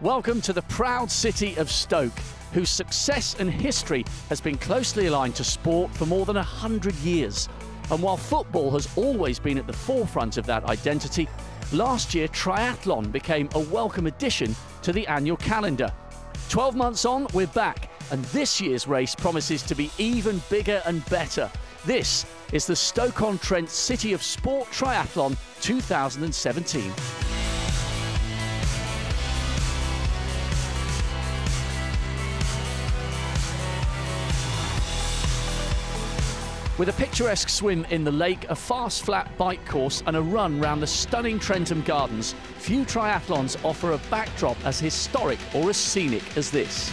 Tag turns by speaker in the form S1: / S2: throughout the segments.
S1: Welcome to the proud city of Stoke, whose success and history has been closely aligned to sport for more than 100 years. And while football has always been at the forefront of that identity, last year triathlon became a welcome addition to the annual calendar. 12 months on, we're back, and this year's race promises to be even bigger and better. This is the Stoke-on-Trent City of Sport Triathlon 2017. With a picturesque swim in the lake, a fast flat bike course and a run round the stunning Trentham Gardens, few triathlons offer a backdrop as historic or as scenic as this.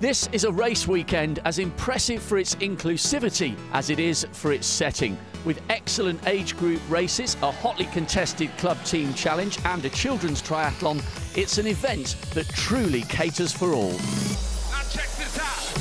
S1: This is a race weekend as impressive for its inclusivity as it is for its setting. With excellent age group races, a hotly contested club team challenge and a children's triathlon, it's an event that truly caters for all.
S2: Now check this out.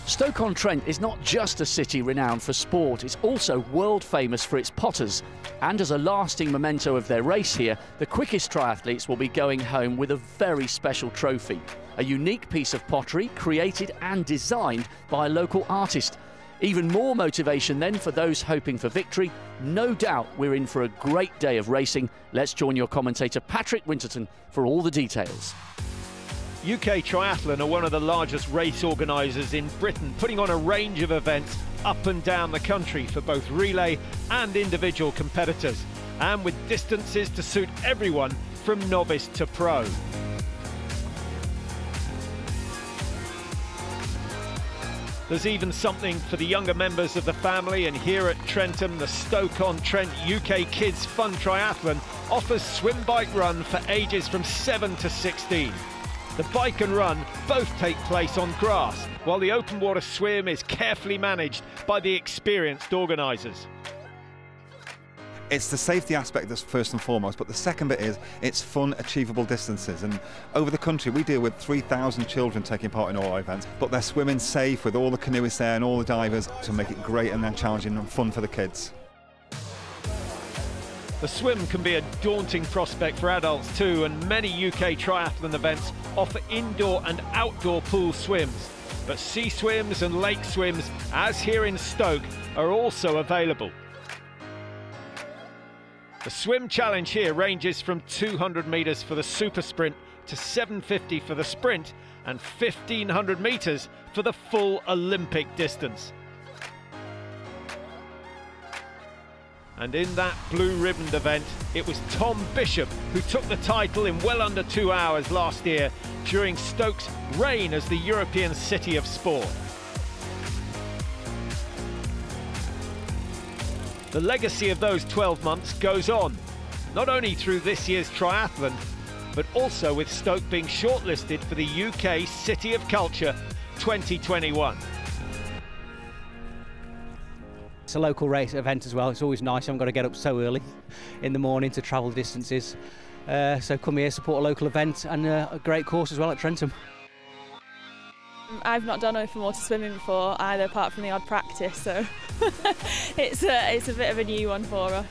S1: Stoke-on-Trent is not just a city renowned for sport, it's also world famous for its potters. And as a lasting memento of their race here, the quickest triathletes will be going home with a very special trophy. A unique piece of pottery created and designed by a local artist. Even more motivation then for those hoping for victory. No doubt we're in for a great day of racing. Let's join your commentator Patrick Winterton for all the details.
S3: UK Triathlon are one of the largest race organisers in Britain, putting on a range of events up and down the country for both relay and individual competitors, and with distances to suit everyone from novice to pro. There's even something for the younger members of the family, and here at Trentham, the Stoke-on-Trent UK Kids Fun Triathlon offers swim, bike, run for ages from 7 to 16. The bike and run both take place on grass, while the open water swim is carefully managed by the experienced organisers.
S4: It's the safety aspect that's first and foremost, but the second bit is it's fun, achievable distances. And over the country, we deal with 3,000 children taking part in all our events, but they're swimming safe with all the canoeists there and all the divers to make it great and then challenging and fun for the kids.
S3: The swim can be a daunting prospect for adults too, and many UK triathlon events offer indoor and outdoor pool swims. But sea swims and lake swims, as here in Stoke, are also available. The swim challenge here ranges from 200 metres for the super sprint to 750 for the sprint and 1,500 metres for the full Olympic distance. And in that blue-ribboned event, it was Tom Bishop who took the title in well under 2 hours last year during Stoke's reign as the European City of Sport. The legacy of those 12 months goes on, not only through this year's triathlon, but also with Stoke being shortlisted for the UK City of Culture 2021.
S5: It's a local race event as well. It's always nice. I haven't got to get up so early in the morning to travel distances. So come here, support a local event, and a great course as well at Trentham.
S6: I've not done open water swimming before either, apart from the odd practice, so it's a bit of a new one for us.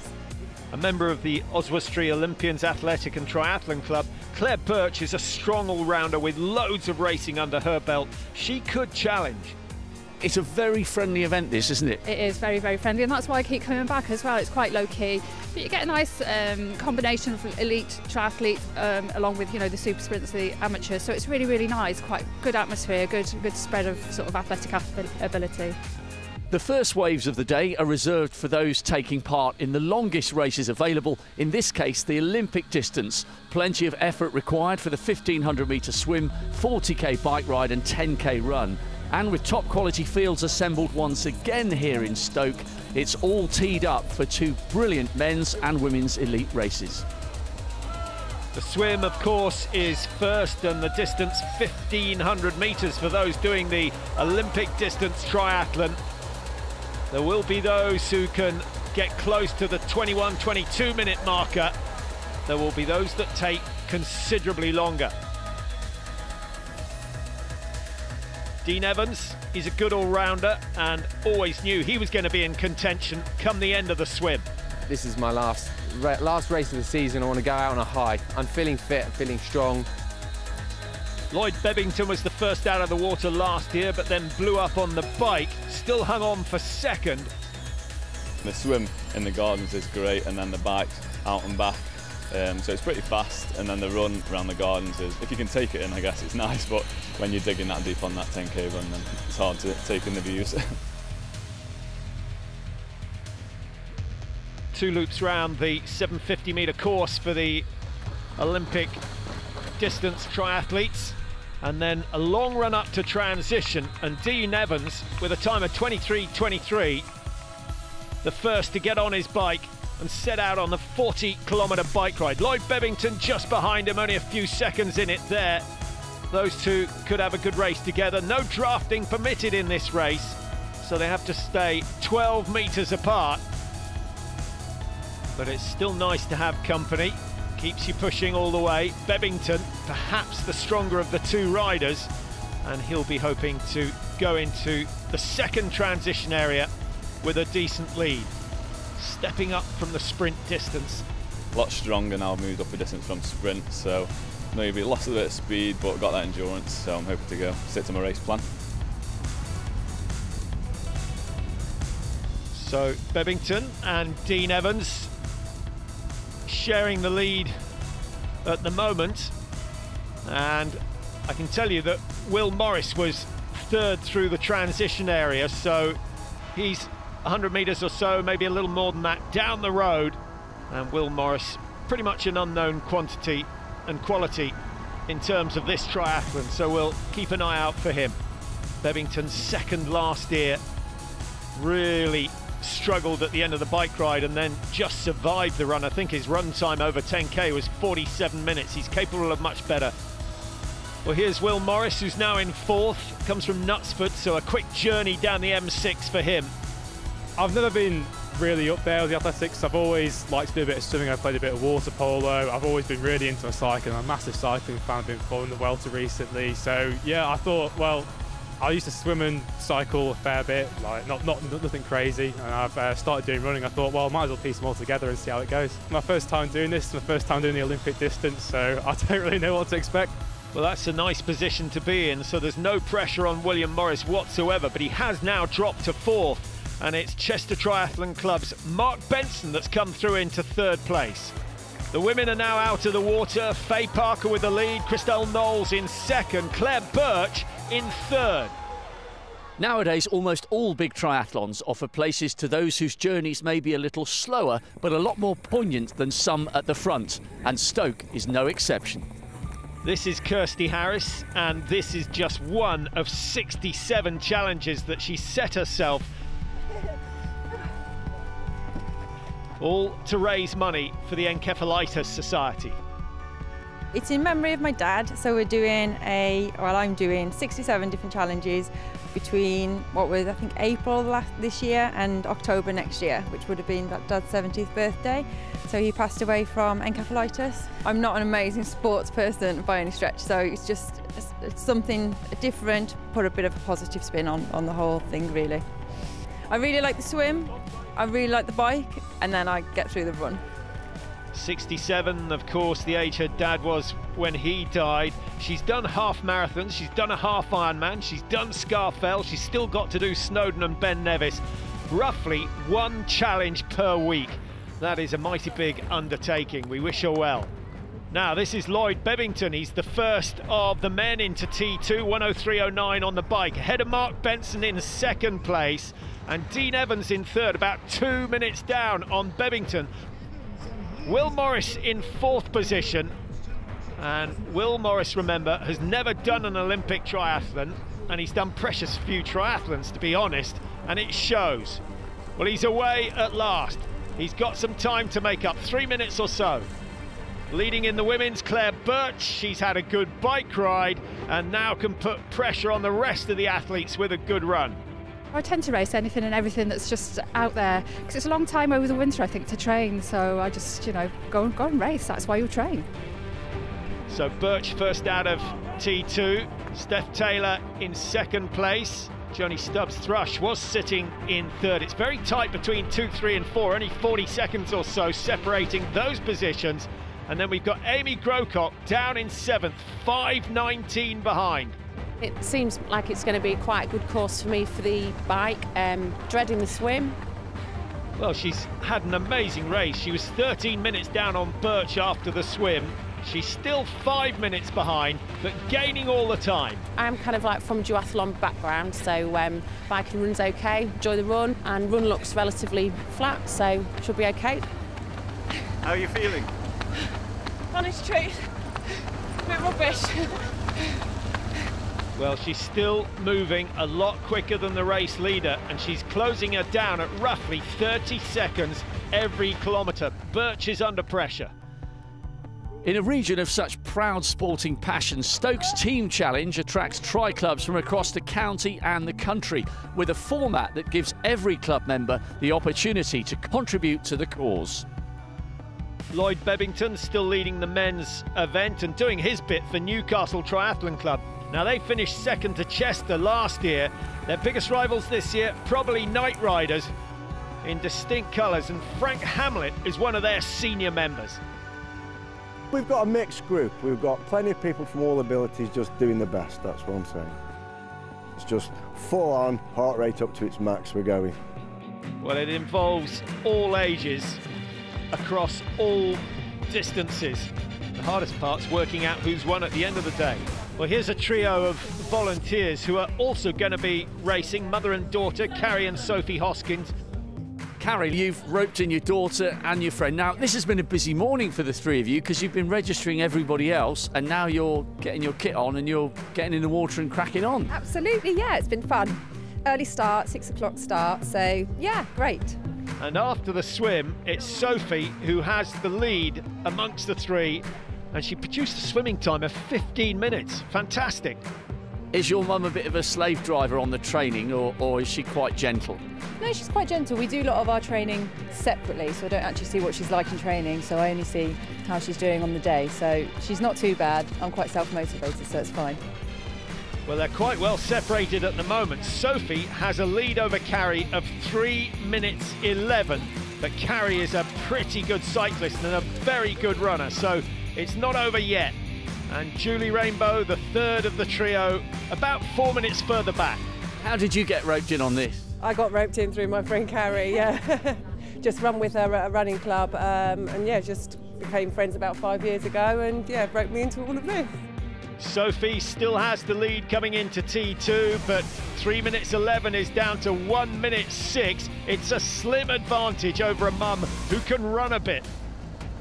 S3: A member of the Oswestry Olympians Athletic and Triathlon Club, Claire Birch is a strong all-rounder with loads of racing under her belt. She could challenge.
S1: It's a very friendly event, this, isn't it?
S7: It is very, very friendly, and that's why I keep coming back as well. It's quite low-key, but you get a nice combination of elite triathletes along with, you know, the super sprints, the amateurs. So it's really, really nice. Quite good atmosphere, good spread of sort of athletic ability.
S1: The first waves of the day are reserved for those taking part in the longest races available, in this case the Olympic distance. Plenty of effort required for the 1,500 metre swim, 40k bike ride and 10k run. And with top quality fields assembled once again here in Stoke, it's all teed up for two brilliant men's and women's elite races.
S3: The swim, of course, is first, and the distance 1,500 metres for those doing the Olympic distance triathlon. There will be those who can get close to the 21-22 minute marker. There will be those that take considerably longer. Dean Evans, he's a good all-rounder and always knew he was going to be in contention come the end of the swim.
S8: This is my last race of the season. I want to go out on a high. I'm feeling fit, I'm feeling strong.
S3: Lloyd Bebbington was the first out of the water last year, but then blew up on the bike, still hung on for second.
S9: The swim in the gardens is great, and then the bike out and back. So it's pretty fast, and then the run around the gardens is, if you can take it in, I guess it's nice, but when you're digging that deep on that 10k run, then it's hard to take in the views.
S3: 2 loops round the 750 metre course for the Olympic distance triathletes, and then a long run up to transition, and Dean Evans with a time of 23:23, the first to get on his bike and set out on the 40-kilometre bike ride. Lloyd Bebbington just behind him, only a few seconds in it there. Those two could have a good race together. No drafting permitted in this race, so they have to stay 12 metres apart. But it's still nice to have company. Keeps you pushing all the way. Bebbington, perhaps the stronger of the two riders, and he'll be hoping to go into the second transition area with a decent lead. Stepping up from the sprint distance.
S9: A lot stronger now, moved up a distance from sprint, so maybe lost a bit of speed, but got that endurance, so I'm hoping to go stick to my race plan.
S3: So Bebbington and Dean Evans sharing the lead at the moment, and I can tell you that Will Morris was third through the transition area, so he's 100 metres or so, maybe a little more than that, down the road, and Will Morris pretty much an unknown quantity and quality in terms of this triathlon, so we'll keep an eye out for him. Bebbington's second last year, really struggled at the end of the bike ride and then just survived the run. I think his run time over 10k was 47 minutes. He's capable of much better. Well, here's Will Morris, who's now in fourth, comes from Knutsford, so a quick journey down the M6 for him.
S10: I've never been really up there with the athletics. I've always liked to do a bit of swimming. I've played a bit of water polo. I've always been really into my cycling. I'm a massive cycling fan. I've been following the Welter recently. So yeah, I thought, well, I used to swim and cycle a fair bit, like nothing crazy. And I've started doing running. I thought, well, I might as well piece them all together and see how it goes. My first time doing this, my first time doing the Olympic distance, so I don't really know what to expect.
S3: Well, that's a nice position to be in, so there's no pressure on William Morris whatsoever, but he has now dropped to fourth. And it's Chester Triathlon Club's Mark Benson that's come through into third place. The women are now out of the water. Faye Parker with the lead, Christelle Knowles in second, Claire Birch in third.
S1: Nowadays, almost all big triathlons offer places to those whose journeys may be a little slower, but a lot more poignant than some at the front, and Stoke is no exception.
S3: This is Kirsty Harris, and this is just one of 67 challenges that she set herself, all to raise money for the Encephalitis Society.
S11: It's in memory of my dad, so I'm doing 67 different challenges between what was, I think, April this year and October next year, which would have been that Dad's 70th birthday. So he passed away from encephalitis. I'm not an amazing sports person by any stretch, so it's just it's something different, put a bit of a positive spin on the whole thing, really. I really like the swim, I really like the bike, and then I get through the run.
S3: 67, of course, the age her dad was when he died. She's done half marathons, she's done a half Ironman, she's done Scafell, she's still got to do Snowdon and Ben Nevis. Roughly one challenge per week. That is a mighty big undertaking. We wish her well. Now, this is Lloyd Bebbington. He's the first of the men into T2, 1:03.09 on the bike, ahead of Mark Benson in second place, and Dean Evans in third, about 2 minutes down on Bebbington. Will Morris in fourth position, and Will Morris, remember, has never done an Olympic triathlon, and he's done precious few triathlons, to be honest, and it shows. Well, he's away at last. He's got some time to make up, 3 minutes or so. Leading in the women's, Claire Birch. She's had a good bike ride and now can put pressure on the rest of the athletes with a good run.
S7: I tend to race anything and everything that's just out there because it's a long time over the winter, I think, to train. So I just, you know, go and race. That's why you train.
S3: So Birch first out of T2. Steph Taylor in second place. Johnny Stubbs-Thrush was sitting in third. It's very tight between 2, 3 and 4, only 40 seconds or so separating those positions. And then we've got Amy Grocock down in 7th, 5:19 behind.
S12: It seems like it's going to be quite a good course for me for the bike, dreading the swim.
S3: Well, she's had an amazing race. She was 13 minutes down on Birch after the swim. She's still 5 minutes behind, but gaining all the time.
S12: I'm kind of like from duathlon background, so bike and run's okay, enjoy the run, and run looks relatively flat, so should be okay.
S3: How are you feeling?
S12: Honest truth, a bit rubbish.
S3: Well, she's still moving a lot quicker than the race leader, and she's closing her down at roughly 30 seconds every kilometre. Birch is under pressure.
S1: In a region of such proud sporting passion, Stoke's Team Challenge attracts tri-clubs from across the county and the country, with a format that gives every club member the opportunity to contribute to the cause.
S3: Lloyd Bebbington still leading the men's event and doing his bit for Newcastle Triathlon Club. Now, they finished second to Chester last year. Their biggest rivals this year, probably Night Riders, in distinct colours, and Frank Hamlet is one of their senior members.
S13: We've got a mixed group. We've got plenty of people from all abilities just doing the best, that's what I'm saying. It's just full on, heart rate up to its max, we're going.
S3: Well, it involves all ages, across all distances. The hardest part's working out who's won at the end of the day. Well, here's a trio of volunteers who are also going to be racing, mother and daughter, Carrie and Sophie Hoskins.
S1: Carrie, you've roped in your daughter and your friend. Now, this has been a busy morning for the three of you because you've been registering everybody else, and now you're getting your kit on and you're getting in the water and cracking on.
S14: Absolutely, yeah, it's been fun. Early start, 6 o'clock start, so yeah, great.
S3: And after the swim, it's Sophie who has the lead amongst the three, and she produced a swimming time of 15 minutes. Fantastic.
S1: Is your mum a bit of a slave driver on the training, or is she quite gentle?
S14: No, she's quite gentle. We do a lot of our training separately, so I don't actually see what she's like in training, so I only see how she's doing on the day. So she's not too bad. I'm quite self-motivated, so it's fine.
S3: Well, they're quite well separated at the moment. Sophie has a lead over Carrie of 3 minutes 11, but Carrie is a pretty good cyclist and a very good runner, so it's not over yet. And Julie Rainbow, the third of the trio, about 4 minutes further back.
S1: How did you get roped in on this?
S15: I got roped in through my friend Carrie, yeah. Just run with her at a running club, and yeah, just became friends about 5 years ago, and yeah, roped me into all of this.
S3: Sophie still has the lead coming into T2, but 3 minutes 11 is down to 1 minute 6. It's a slim advantage over a mum who can run a bit.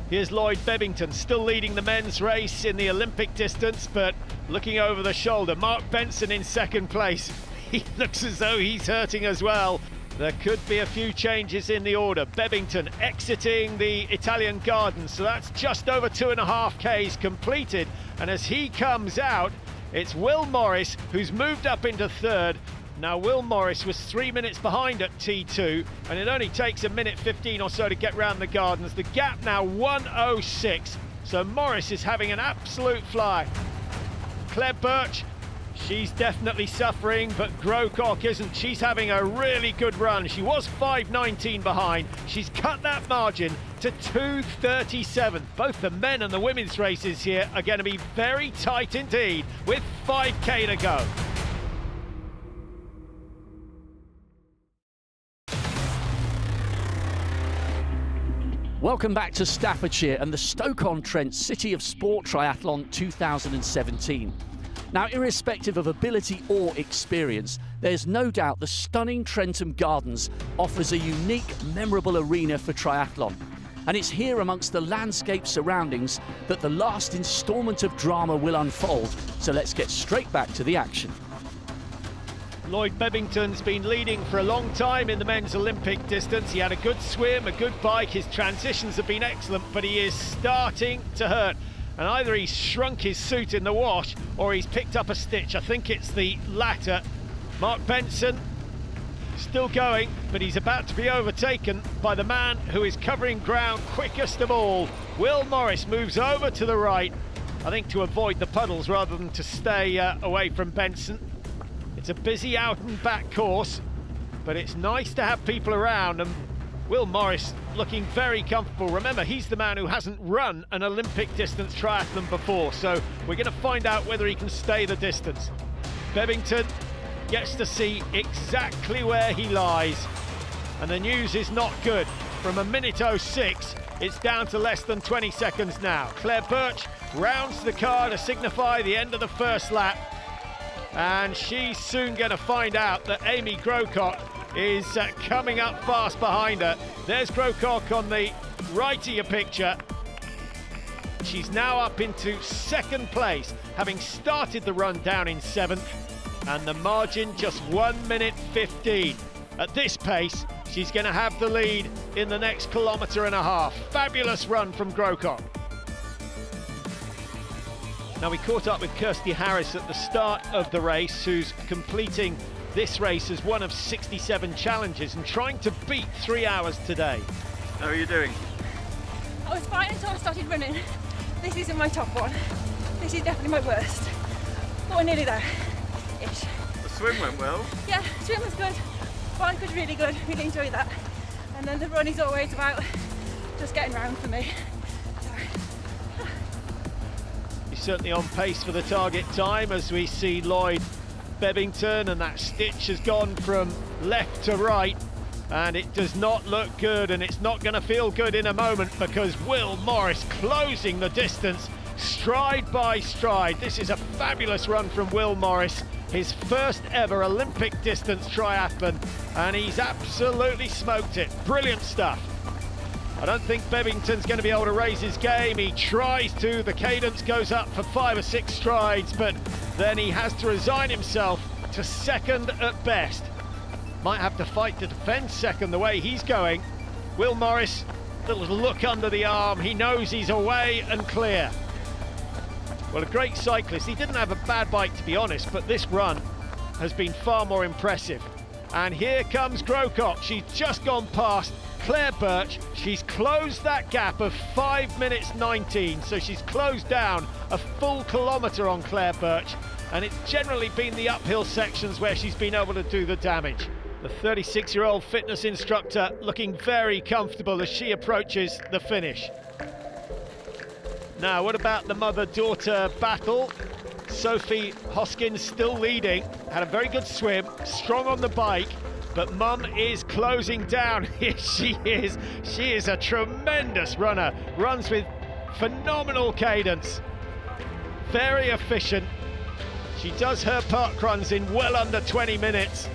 S3: Here's Lloyd Bebbington still leading the men's race in the Olympic distance, but looking over the shoulder. Mark Benson in second place. He looks as though he's hurting as well. There could be a few changes in the order. Bebbington exiting the Italian Gardens, so that's just over 2.5 Ks completed. And as he comes out, it's Will Morris who's moved up into third. Now, Will Morris was 3 minutes behind at T2, and it only takes 1 minute 15 or so to get round the Gardens. The gap now 1:06, so Morris is having an absolute fly. Claire Birch, she's definitely suffering, but Grocock isn't. She's having a really good run. She was 5:19 behind. She's cut that margin to 2:37. Both the men and the women's races here are going to be very tight indeed, with 5K to go.
S1: Welcome back to Staffordshire and the Stoke-on-Trent City of Sport Triathlon 2017. Now, irrespective of ability or experience, there's no doubt the stunning Trentham Gardens offers a unique, memorable arena for triathlon. And it's here amongst the landscape surroundings that the last instalment of drama will unfold. So let's get straight back to the action.
S3: Lloyd Bebbington's been leading for a long time in the men's Olympic distance. He had a good swim, a good bike, his transitions have been excellent, but he is starting to hurt. And either he's shrunk his suit in the wash or he's picked up a stitch. I think it's the latter. Mark Benson still going, but he's about to be overtaken by the man who is covering ground quickest of all. Will Morris moves over to the right, I think to avoid the puddles rather than to stay away from Benson. It's a busy out and back course, but it's nice to have people around, and Will Morris looking very comfortable. Remember, he's the man who hasn't run an Olympic distance triathlon before, so we're going to find out whether he can stay the distance. Bebbington gets to see exactly where he lies, and the news is not good. From a minute 06, it's down to less than 20 seconds now. Claire Birch rounds the car to signify the end of the first lap, and she's soon going to find out that Amy Grocott is coming up fast behind her. There's Grocott on the right of your picture. She's now up into second place, having started the run down in 7th, and the margin just 1 minute 15. At this pace, she's going to have the lead in the next kilometre and a half. Fabulous run from Grocott. Now, we caught up with Kirsty Harris at the start of the race, who's completing this race as one of 67 challenges and trying to beat 3 hours today. How are you doing?
S11: I was fine until I started running. This isn't my top one. This is definitely my worst. But we're nearly there. Ish.
S9: The swim went well?
S11: Yeah, swim was good. Bike was really good. Really enjoyed that. And then the run is always about just getting round for me.
S3: Certainly on pace for the target time, as we see Lloyd Bebbington, and that stitch has gone from left to right, and it does not look good, and it's not going to feel good in a moment, because Will Morris closing the distance stride by stride. This is a fabulous run from Will Morris, his first ever Olympic distance triathlon, and he's absolutely smoked it. Brilliant stuff. I don't think Bebbington's going to be able to raise his game. He tries to, the cadence goes up for 5 or 6 strides, but then he has to resign himself to second at best. Might have to fight to defend second the way he's going. Will Morris, little look under the arm. He knows he's away and clear. Well, a great cyclist. He didn't have a bad bike, to be honest, but this run has been far more impressive. And here comes Grocott. She's just gone past Claire Birch. She's closed that gap of 5 minutes 19, so she's closed down a full kilometre on Claire Birch, and it's generally been the uphill sections where she's been able to do the damage. The 36-year-old fitness instructor looking very comfortable as she approaches the finish. Now, what about the mother-daughter battle? Sophie Hoskins still leading, had a very good swim, strong on the bike, but Mum is closing down. Here she is. She is a tremendous runner, runs with phenomenal cadence, very efficient. She does her park runs in well under 20 minutes,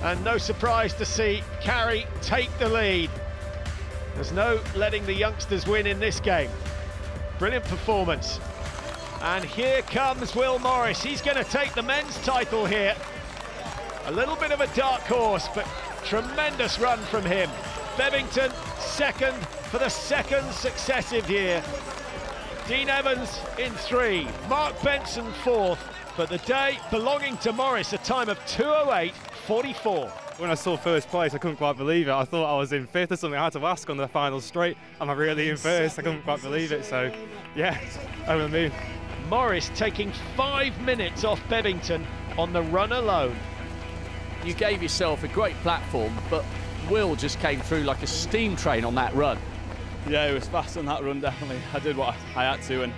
S3: and no surprise to see Carrie take the lead. There's no letting the youngsters win in this game. Brilliant performance. And here comes Will Morris. He's going to take the men's title here. A little bit of a dark horse, but tremendous run from him. Bebbington second for the second successive year. Dean Evans in 3, Mark Benson 4th, but the day belonging to Morris, a time of 2:08.44.
S10: When I saw first place, I couldn't quite believe it. I thought I was in 5th or something. I had to ask on the final straight, am I really in first? I couldn't quite believe it, so yeah, over the moon.
S3: Morris taking 5 minutes off Bebbington on the run alone.
S1: You gave yourself a great platform, but Will just came through like a steam train on that run.
S9: Yeah, it was fast on that run, definitely. I did what I had to and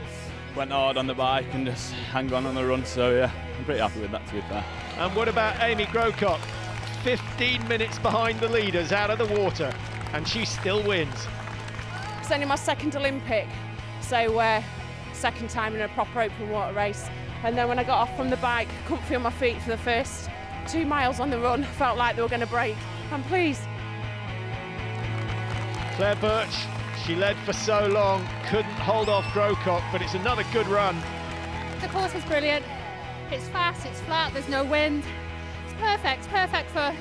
S9: went hard on the bike and just hang on the run, so yeah, I'm pretty happy with that, to be fair.
S3: And what about Amy Grocott? 15 minutes behind the leaders out of the water, and she still wins.
S12: It's only my second Olympic, so second time in a proper open water race. And then when I got off from the bike, I couldn't feel my feet for the first 2 miles on the run. Felt like they were going to break. I'm pleased.
S3: Claire Birch, she led for so long, couldn't hold off Grocott, but it's another good run.
S7: The course is brilliant. It's fast, it's flat, there's no wind. It's perfect for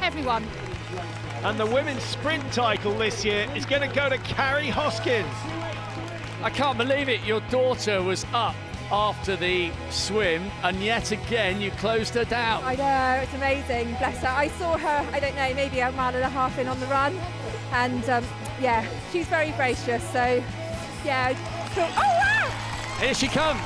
S7: everyone.
S3: And the women's sprint title this year is going to go to Carrie Hoskins.
S1: I can't believe it, your daughter was up after the swim and yet again you closed her down.
S16: I know, it's amazing, bless her. I saw her, I don't know, maybe a mile and a half in on the run, and yeah, she's very gracious, so yeah. So, oh wow!
S1: Here she comes.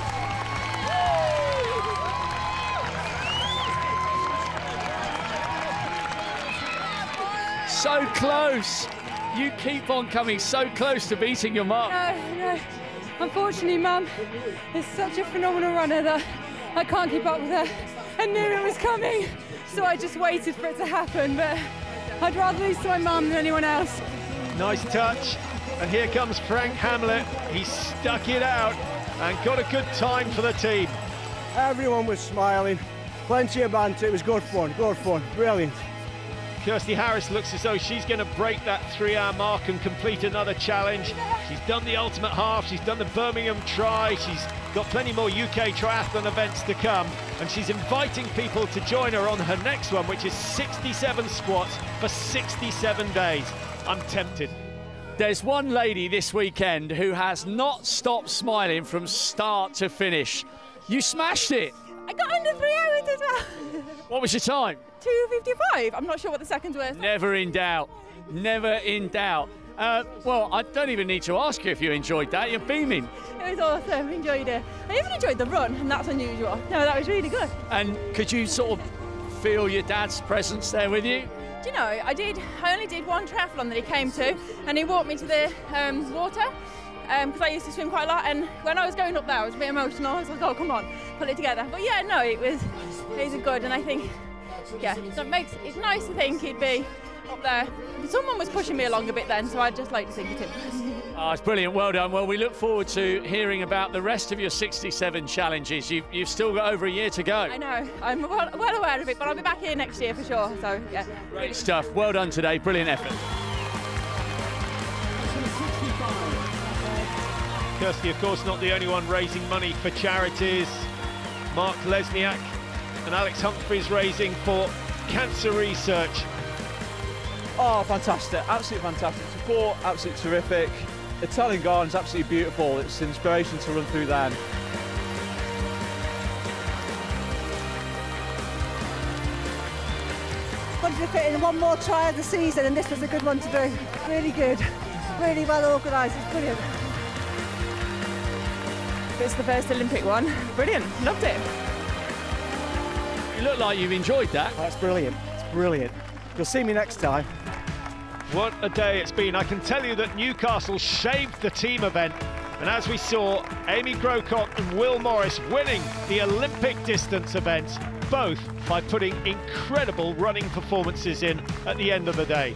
S1: So close. You keep on coming so close to beating your mum.
S14: No. Unfortunately, Mum is such a phenomenal runner that I can't keep up with her. I knew it was coming, so I just waited for it to happen, but I'd rather lose to my mum than anyone else.
S3: Nice touch. And here comes Frank Hamlet. He stuck it out and got a good time for the team.
S13: Everyone was smiling. Plenty of banter. It was good fun, brilliant.
S3: Kirsty Harris looks as though she's going to break that 3-hour mark and complete another challenge. She's done the ultimate half, she's done the Birmingham Tri, she's got plenty more UK triathlon events to come, and she's inviting people to join her on her next one, which is 67 squats for 67 days. I'm tempted.
S1: There's one lady this weekend who has not stopped smiling from start to finish. You smashed it.
S16: I got under 3 hours as well.
S1: What was your time?
S16: 2:55. I'm not sure what the seconds were.
S1: Never in doubt. Never in doubt. Well, I don't even need to ask you if you enjoyed that. You're beaming.
S16: It was awesome. Enjoyed it. I even enjoyed the run, and that's unusual. No, that was really good.
S1: And could you sort of feel your dad's presence there with you?
S16: Do you know, I only did one triathlon that he came to, and he walked me to the water, because I used to swim quite a lot, and when I was going up there I was a bit emotional. I was like, oh come on, pull it together. But yeah, no, it was good, and I think, yeah, it's nice to think he'd be up there. Someone was pushing me along a bit then, so I'd just like to think it's him.
S1: Oh, it's brilliant, well done. Well, we look forward to hearing about the rest of your 67 challenges. You've still got over a year to go.
S16: I know, I'm well aware of it, but I'll be back here next year for sure, so yeah.
S1: Great stuff, well done today, brilliant effort.
S3: Kirsty, of course, not the only one raising money for charities. Mark Lesniak and Alex Humphreys raising for cancer research.
S17: Oh, fantastic, absolutely fantastic. Support, absolutely terrific. Italian Garden's absolutely beautiful. It's an inspiration to run through there.
S18: Wanted to fit in one more try of the season, and this was a good one to do. Really good, really well organised, it's brilliant.
S6: It's the first Olympic one. Brilliant, loved it.
S1: You look like you've enjoyed that.
S13: That's brilliant, it's brilliant. You'll see me next time.
S3: What a day it's been. I can tell you that Newcastle shaved the team event, and as we saw, Amy Grocott and Will Morris winning the Olympic distance event, both by putting incredible running performances in at the end of the day.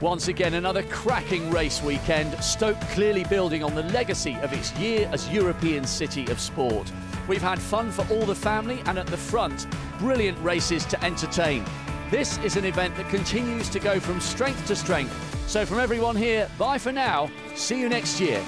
S1: Once again, another cracking race weekend, Stoke clearly building on the legacy of its year as European City of Sport. We've had fun for all the family, and at the front, brilliant races to entertain. This is an event that continues to go from strength to strength. So from everyone here, bye for now. See you next year.